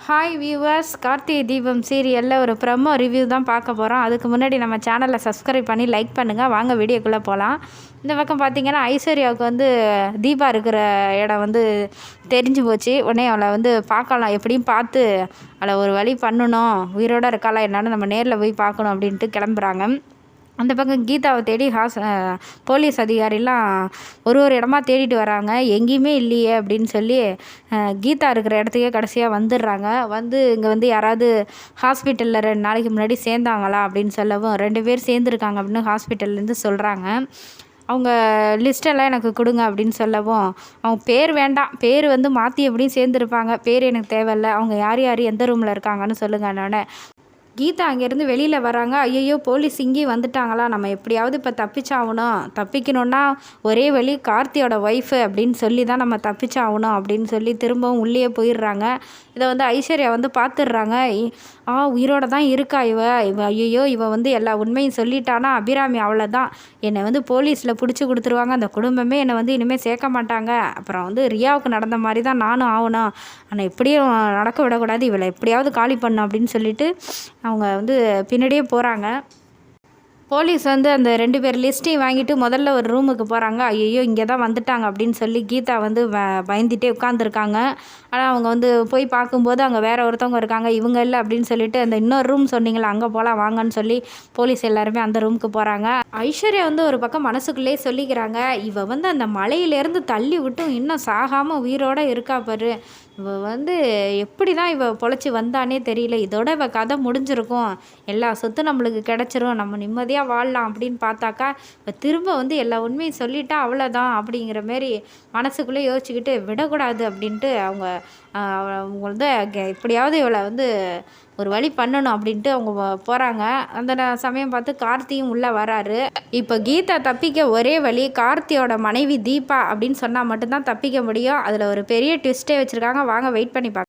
Hi viewers, Karthigai Deepam சீரியலில் ஒரு promo review தான் பார்க்க போகிறோம். அதுக்கு முன்னாடி நம்ம சேனலை சப்ஸ்கிரைப் பண்ணி லைக் பண்ணுங்கள். வாங்க வீடியோக்குள்ளே போகலாம். இந்த பக்கம் பார்த்திங்கன்னா ஐஸ்வர்யாவுக்கு தீபா இருக்கிற இடம் தெரிஞ்சு போச்சு. உடனே அவளை பார்க்கலாம், எப்படியும் பார்த்து அவளை ஒரு வழி பண்ணணும், உயிரோடு இருக்காளா என்னன்னு நம்ம நேரில் போய் பார்க்கணும் அப்படின்ட்டு கிளம்புறாங்க. அந்த பக்கம் கீதாவை தேடி போலீஸ் அதிகாரிலாம் ஒரு இடமா தேடிட்டு வராங்க. எங்கேயுமே இல்லையே அப்படின்னு சொல்லி கீதா இருக்கிற இடத்துக்கே கடைசியாக வந்துடுறாங்க. இங்கே யாராவது ஹாஸ்பிட்டலில் 2 நாளைக்கு முன்னாடி சேர்ந்தாங்களா அப்படின்னு சொல்லவும் 2 பேர் சேர்ந்துருக்காங்க அப்படின்னு ஹாஸ்பிட்டல்லேருந்து சொல்கிறாங்க. அவங்க லிஸ்ட்டெல்லாம் எனக்கு கொடுங்க அப்படின்னு சொல்லவும், அவங்க பேர் வேண்டாம், பேர் மாற்றி எப்படியும் சேர்ந்துருப்பாங்க, பேர் எனக்கு தேவையில்லை, அவங்க யார் யார் எந்த ரூமில் இருக்காங்கன்னு சொல்லுங்கன்னொடனே கீதா அங்கேருந்து வெளியில் வராங்க. ஐயையோ, போலீஸ் இங்கேயும் வந்துட்டாங்களா, நம்ம எப்படியாவது இப்போ தப்பிச்சாகணும், தப்பிக்கணுன்னா ஒரே வழி கார்த்தியோட ஒய்ஃபு அப்படின்னு சொல்லி தான் நம்ம தப்பிச்சாகணும் அப்படின்னு சொல்லி திரும்பவும் உள்ளே போயிடுறாங்க. இதை ஐஸ்வர்யா பார்த்துடுறாங்க. உயிரோட தான் இருக்கா இவ. ஐயோ, இவ எல்லா உண்மையும் சொல்லிட்டானா அபிராமி அவ்வளோதான், என்னை போலீஸில் பிடிச்சி கொடுத்துருவாங்க, அந்த குடும்பமே என்னை இனிமேல் சேர்க்க மாட்டாங்க, அப்புறம் ரியாவுக்கு நடந்த மாதிரி தான் நானும் ஆகணும், ஆனால் எப்படியும் நடக்க விடக்கூடாது, இவளை எப்படியாவது காலி பண்ணும் அப்படின்னு சொல்லிட்டு அவங்க பின்னாடியே போகிறாங்க. போலீஸ் அந்த 2 பேர் லிஸ்ட்டையும் வாங்கிட்டு முதல்ல ஒரு ரூமுக்கு போகிறாங்க. ஐயோ, இங்கே தான் வந்துட்டாங்க அப்படின்னு சொல்லி கீதா பயந்துகிட்டே உட்காந்துருக்காங்க. ஆனால் அவங்க போய் பார்க்கும்போது அங்கே வேறு ஒருத்தவங்க இருக்காங்க, இவங்க இல்லை அப்படின்னு சொல்லிட்டு அந்த இன்னொரு ரூம் சொன்னீங்களா அங்கே போகலாம் வாங்கன்னு சொல்லி போலீஸ் எல்லாருமே அந்த ரூமுக்கு போகிறாங்க. ஐஸ்வர்யா ஒரு பக்கம் மனசுக்குள்ளே சொல்லிக்கிறாங்க, இவ அந்த மலையிலேருந்து தள்ளி விட்டும் இன்னும் சாகாமல் உயிரோடு இருக்கா பாரு, இவ எப்படி தான் இவ பொழைச்சி வந்தானே தெரியல, இதோட இவ கதை முடிஞ்சிருக்கும், எல்லா சொத்தும் நம்மளுக்கு கிடச்சிரும், நம்ம நிம்மதியாக வாழலாம் அப்படின்னு பார்த்தாக்கா இப்போ திரும்ப எல்லா உண்மையும் சொல்லிட்டா அவ்வளோதான் அப்படிங்கிற மாரி மனசுக்குள்ளே யோசிச்சுக்கிட்டு விடக்கூடாது அப்படின்ட்டு அவங்க எப்படியாவது இவளை ஒரு வழி பண்ணணும் அப்படின்ட்டு அவங்க போகிறாங்க. அந்த சமயம் பார்த்து கார்த்தியும் உள்ளே வராரு. இப்போ கீதா தப்பிக்க ஒரே வழி கார்த்தியோட மனைவி தீபா அப்படின்னு சொன்னால் மட்டும்தான் தப்பிக்க முடியும். அதில் ஒரு பெரிய ட்விஸ்ட்டே வச்சுருக்காங்க. வாங்க வெயிட் பண்ணி பார்க்கலாம்.